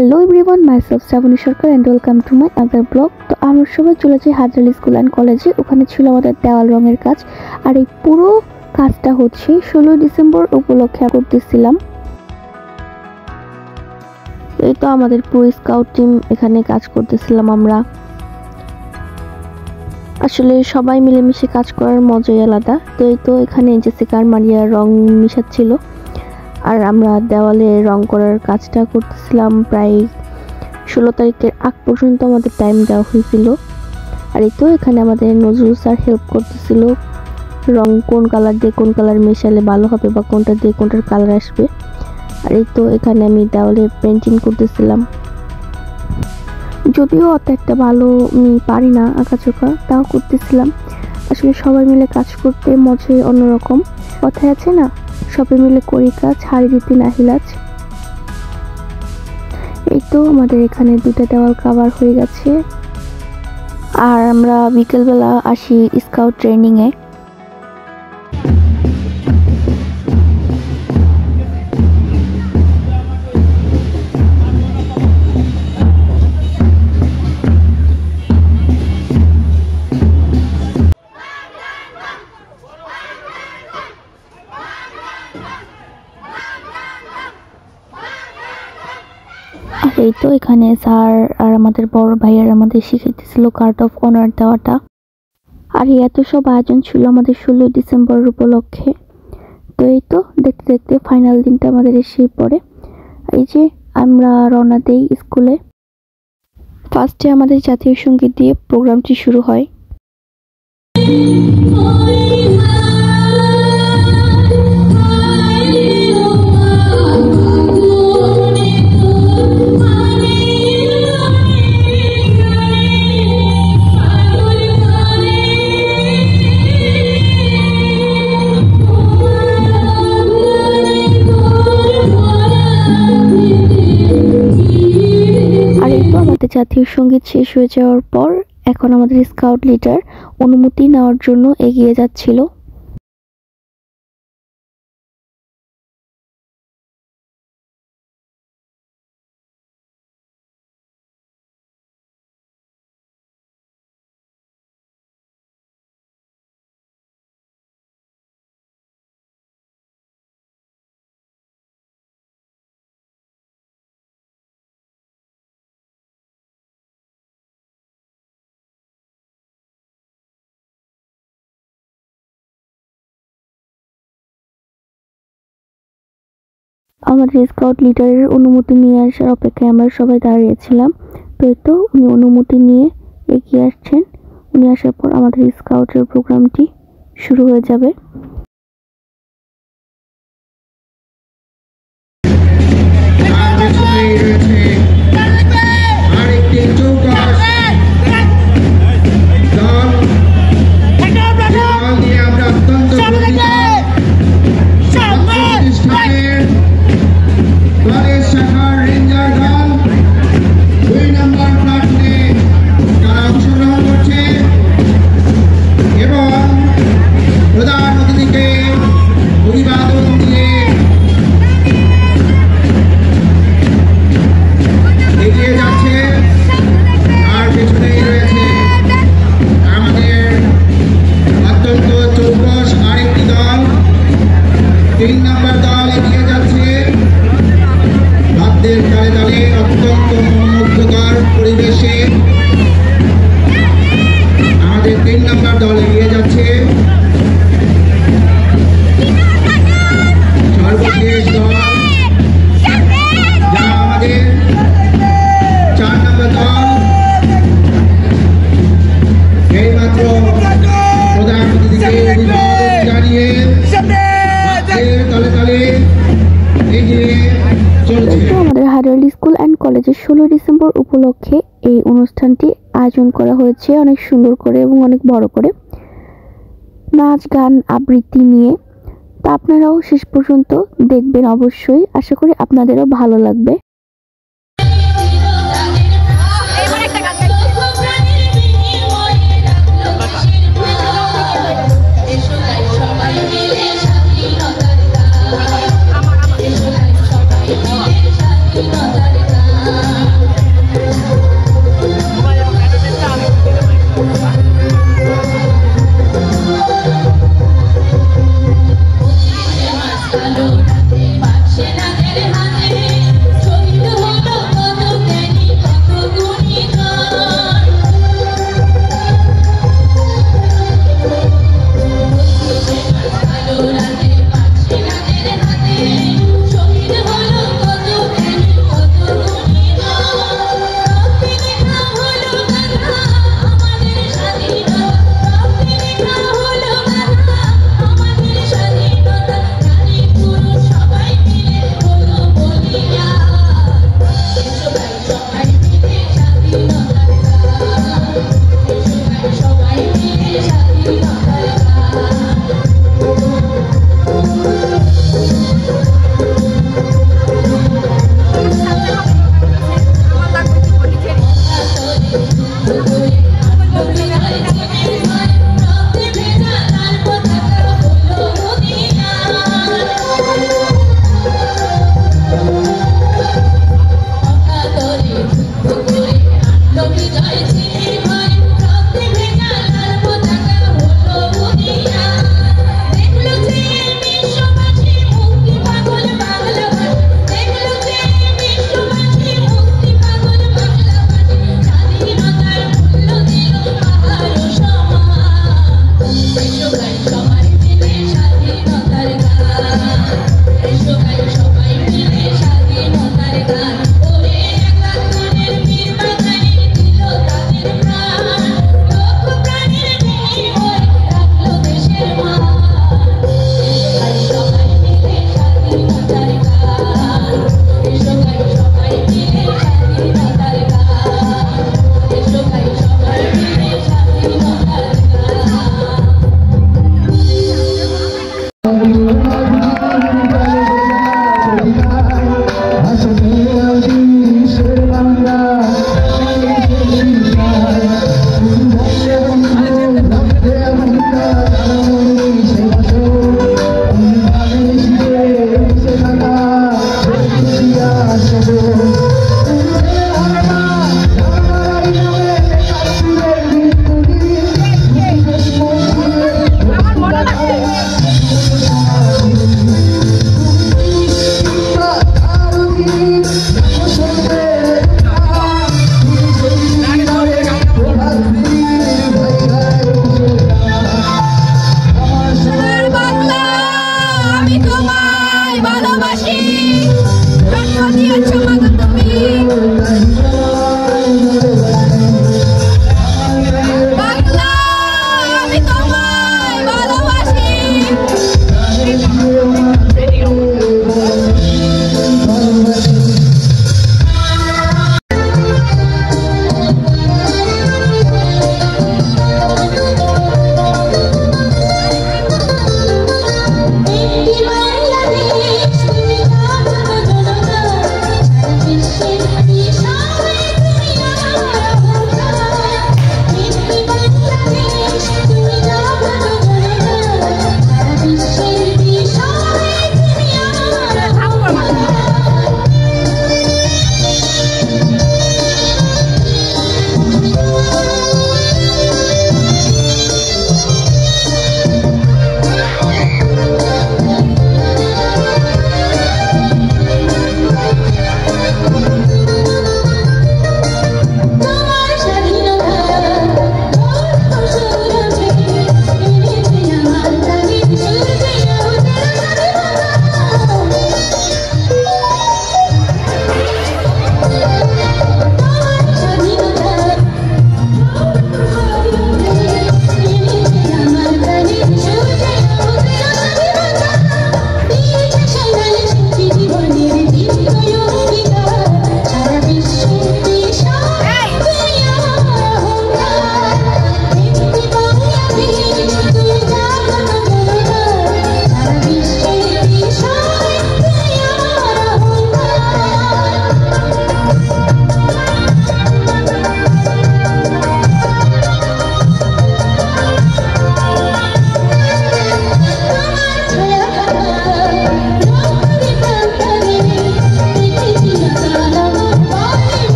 Hello everyone, myself Srabani Sarkar and welcome to my other blog. তো আমরা সবাই চলে যাই হাজারী স্কুল অ্যান্ড কলেজে। ওখানে ছিল আমাদের দেওয়াল রঙের কাজ, আর এই পুরো কাজটা হচ্ছে 16 ডিসেম্বর উপলক্ষে করতেছিলাম। এই তো আমাদের পুরো স্কাউট টিম এখানে কাজ করতেছিলাম আমরা। আসলে সবাই মিলেমিশে কাজ করার মজাই আলাদা। তো এই তো এখানে জেসিকা আর মারিয়া রং মিশাচ্ছিল, আর আমরা দেওয়ালে রং করার কাজটা করতেছিলাম। প্রায় 16 তারিখের আগ পর্যন্ত আমাদের টাইম দেওয়া হয়েছিল। আর এই তো এখানে আমাদের নজরুল স্যার হেল্প করতেছিল, রং কোন কালার দিয়ে কোন কালার মেশালে ভালো হবে বা কোনটা দিয়ে কোনটার কালার আসবে। আর এই তো এখানে আমি দেওয়ালে পেন্টিং করতেছিলাম। যদিও অত একটা ভালো আমি পারি না আঁকাচোকা, তাও করতেছিলাম। আসলে সবাই মিলে কাজ করতে মজাই অন্যরকম। কথায় আছে না, সবাই মিলে করি কাজ, হাড়ি দিতে নাহিলাজ। এই তো আমাদের এখানে 2টা দেওয়াল কভার হয়ে গেছে, আর আমরা বিকেলবেলা আসি স্কাউট ট্রেনিংয়ে। এই তো এখানে স্যার আর আমাদের বড় ভাইয়ার আমাদের শিখাইতেছিল গার্ড অফ অনার দেওয়াটা। আর এত সব আয়োজন ছিল আমাদের 16 ডিসেম্বর উপলক্ষে। তো এই তো দেখতে দেখতে ফাইনাল দিনটা আমাদের এসে পড়ে। এই যে আমরা রওনা দেই স্কুলে। ফার্স্টে আমাদের জাতীয় সঙ্গীত দিয়ে প্রোগ্রামটি শুরু হয়। জাতীয় সঙ্গীত শেষ হয়ে যাওয়ার পর এখন আমাদের স্কাউট লিডার অনুমতি নেওয়ার জন্য এগিয়ে যাচ্ছিল। আমাদের স্কাউট লিডারের অনুমতি নিয়ে আসার অপেক্ষায় আমরা সবাই দাঁড়িয়েছিলাম। তো এই তো উনি অনুমতি নিয়ে এগিয়ে আসছেন। উনি আসার পর আমাদের স্কাউটের প্রোগ্রামটি শুরু হয়ে যাবে। আমাদের হাজারী স্কুল অ্যান্ড কলেজের 16 ডিসেম্বর উপলক্ষে এই অনুষ্ঠানটি আয়োজন করা হয়েছে অনেক সুন্দর করে এবং অনেক বড় করে, নাচ গান আবৃত্তি নিয়ে। তা আপনারাও শেষ পর্যন্ত দেখবেন অবশ্যই। আশা করি আপনাদেরও ভালো লাগবে।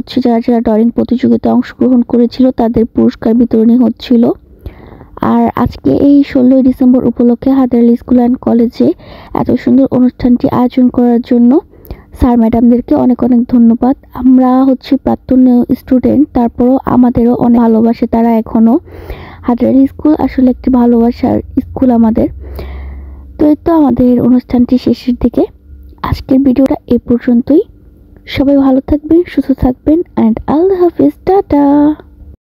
হচ্ছে যারা যারা ড্রয়িং প্রতিযোগিতায় অংশগ্রহণ করেছিল তাদের পুরস্কার বিতরণী হচ্ছিল। আর আজকে এই 16ই ডিসেম্বর উপলক্ষে হায়দার আলী স্কুল অ্যান্ড কলেজে এত সুন্দর অনুষ্ঠানটি আয়োজন করার জন্য স্যার ম্যাডামদেরকে অনেক অনেক ধন্যবাদ। আমরা হচ্ছে প্রাক্তন স্টুডেন্ট, তারপরও আমাদেরও অনেক ভালোবাসে তারা এখনও। হায়দার আলী স্কুল আসলে একটি ভালোবাসার স্কুল আমাদের। তো এই তো আমাদের অনুষ্ঠানটি শেষের দিকে। আজকের ভিডিওটা এ পর্যন্তই। সবাই ভালো থাকবেন, সুস্থ থাকবেন, অ্যান্ড আল্লাহ হাফিজ, টাটা।